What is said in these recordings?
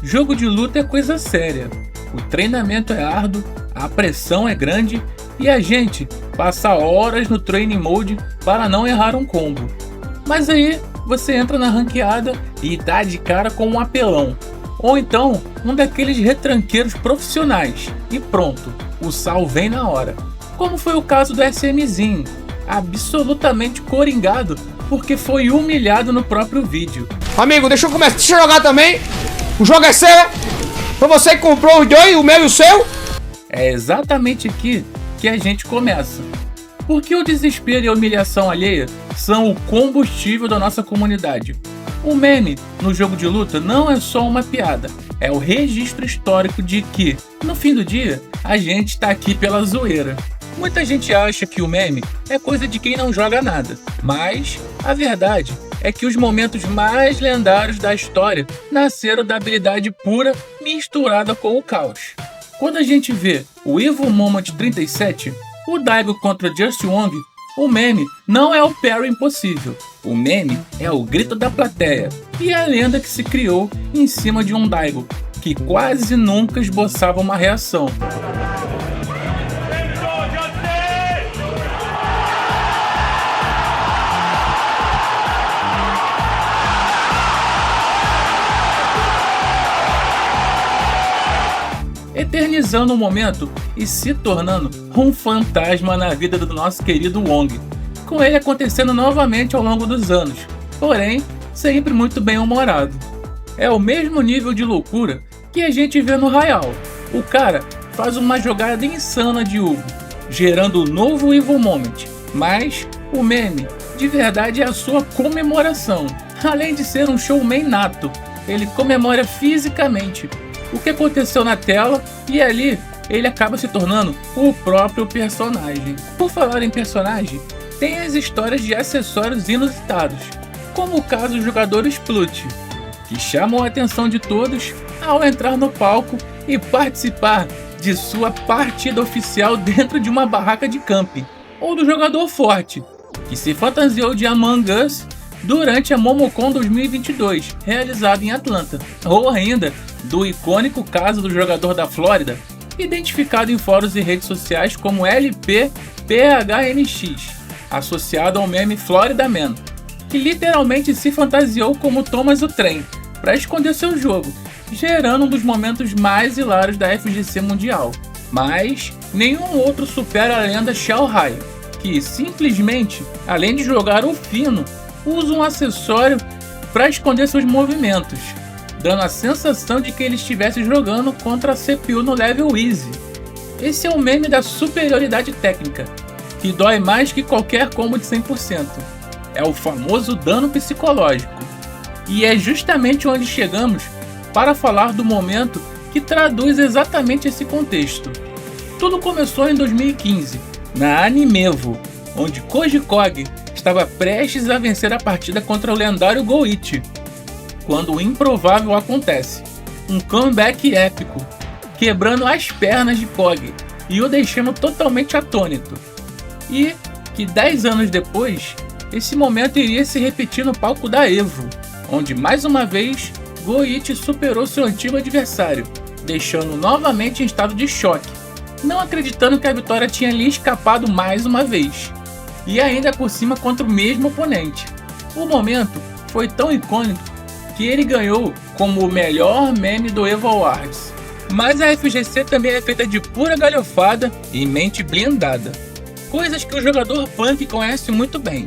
Jogo de luta é coisa séria. O treinamento é árduo, a pressão é grande e a gente passa horas no training mode para não errar um combo. Mas aí você entra na ranqueada e dá de cara com um apelão. Ou então um daqueles retranqueiros profissionais e pronto, o sal vem na hora. Como foi o caso do SMzinho, absolutamente coringado porque foi humilhado no próprio vídeo. Amigo, deixa eu começar. Deixa eu jogar também. O jogo é seu, é? Foi você que comprou os dois, o meu e o seu? É exatamente aqui que a gente começa. Porque o desespero e a humilhação alheia são o combustível da nossa comunidade. O meme no jogo de luta não é só uma piada, é o registro histórico de que, no fim do dia, a gente tá aqui pela zoeira. Muita gente acha que o meme é coisa de quem não joga nada, mas a verdade é que os momentos mais lendários da história nasceram da habilidade pura misturada com o caos. Quando a gente vê o Evil Moment 37, o Daigo contra Just Wong, o meme não é o parry impossível, o meme é o grito da plateia e a lenda que se criou em cima de um Daigo, que quase nunca esboçava uma reação. Eternizando o momento e se tornando um fantasma na vida do nosso querido Wong, com ele acontecendo novamente ao longo dos anos, porém sempre muito bem humorado. É o mesmo nível de loucura que a gente vê no Rayal. O cara faz uma jogada insana de Hugo, gerando o novo Evil Moment, mas o meme de verdade é a sua comemoração. Além de ser um showman nato, ele comemora fisicamente o que aconteceu na tela e ali ele acaba se tornando o próprio personagem. Por falar em personagem, tem as histórias de acessórios inusitados, como o caso do jogador Splut, que chamam a atenção de todos ao entrar no palco e participar de sua partida oficial dentro de uma barraca de camping, ou do jogador Forte, que se fantasiou de Among Us durante a Momocon 2022, realizada em Atlanta, ou ainda do icônico caso do jogador da Flórida, identificado em fóruns e redes sociais como LPPHNX, associado ao meme Florida Man, que literalmente se fantasiou como Thomas o Trem para esconder seu jogo, gerando um dos momentos mais hilários da FGC Mundial. Mas nenhum outro supera a lenda Xiaohai, que simplesmente, além de jogar o fino, usa um acessório para esconder seus movimentos, dando a sensação de que ele estivesse jogando contra a CPU no level easy. Esse é o meme da superioridade técnica, que dói mais que qualquer combo de 100%. É o famoso dano psicológico. E é justamente onde chegamos para falar do momento que traduz exatamente esse contexto. Tudo começou em 2015, na Animevo, onde Koji Kogi estava prestes a vencer a partida contra o lendário Goichi, quando o improvável acontece, um comeback épico, quebrando as pernas de Kogi e o deixando totalmente atônito. E que 10 anos depois, esse momento iria se repetir no palco da Evo, onde mais uma vez Goichi superou seu antigo adversário, deixando novamente em estado de choque, não acreditando que a vitória tinha lhe escapado mais uma vez, e ainda por cima contra o mesmo oponente. O momento foi tão icônico que ele ganhou como o melhor meme do Evo Awards. Mas a FGC também é feita de pura galhofada e mente blindada, coisas que o jogador Punk conhece muito bem.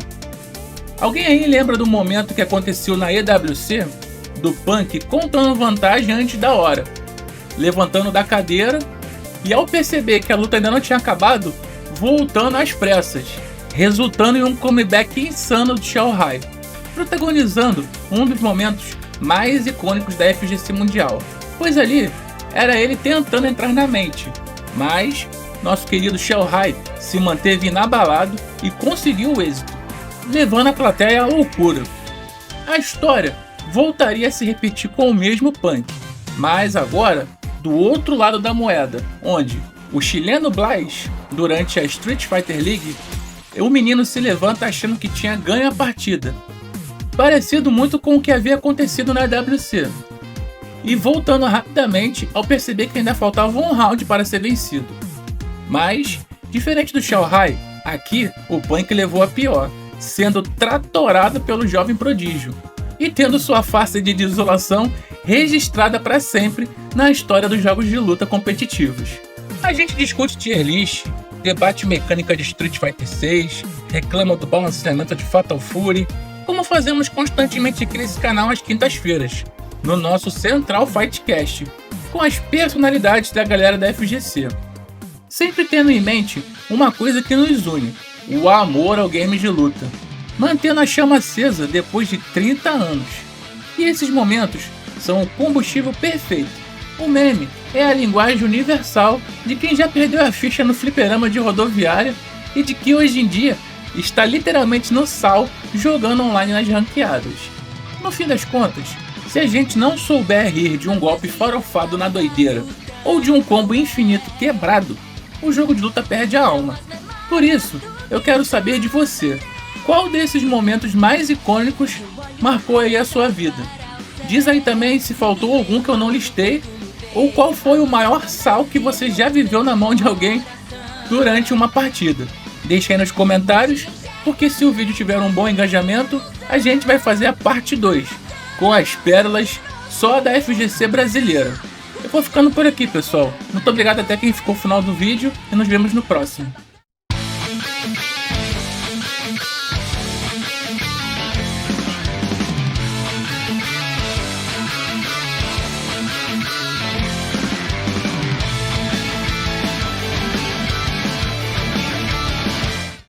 Alguém aí lembra do momento que aconteceu na EWC? Do Punk contando vantagem antes da hora, levantando da cadeira e ao perceber que a luta ainda não tinha acabado, voltando às pressas, resultando em um comeback insano de Xiaohai, protagonizando um dos momentos mais icônicos da FGC Mundial, pois ali era ele tentando entrar na mente, mas nosso querido Xiaohai se manteve inabalado e conseguiu o êxito, levando a plateia à loucura. A história voltaria a se repetir com o mesmo Punk, mas agora do outro lado da moeda, onde o chileno Blaze, durante a Street Fighter League, o menino se levanta achando que tinha ganho a partida, parecido muito com o que havia acontecido na WC. e voltando rapidamente ao perceber que ainda faltava um round para ser vencido. Mas, diferente do Xiaohai, aqui o Punk levou a pior, sendo tratorado pelo jovem prodígio e tendo sua face de desolação registrada para sempre na história dos jogos de luta competitivos. A gente discute tier list, debate mecânica de Street Fighter 6, reclama do balanceamento de Fatal Fury, como fazemos constantemente aqui nesse canal às quintas-feiras, no nosso Central Fightcast, com as personalidades da galera da FGC. Sempre tendo em mente uma coisa que nos une, o amor ao game de luta, mantendo a chama acesa depois de 30 anos. E esses momentos são o combustível perfeito. O meme é a linguagem universal de quem já perdeu a ficha no fliperama de rodoviária e de que hoje em dia está literalmente no sal jogando online nas ranqueadas. No fim das contas, se a gente não souber rir de um golpe farofado na doideira ou de um combo infinito quebrado, o jogo de luta perde a alma. Por isso, eu quero saber de você, qual desses momentos mais icônicos marcou aí a sua vida? Diz aí também se faltou algum que eu não listei, ou qual foi o maior sal que você já viveu na mão de alguém durante uma partida. Deixe aí nos comentários, porque se o vídeo tiver um bom engajamento, a gente vai fazer a parte 2, com as pérolas só da FGC brasileira. Eu vou ficando por aqui, pessoal. Muito obrigado até quem ficou no final do vídeo e nos vemos no próximo.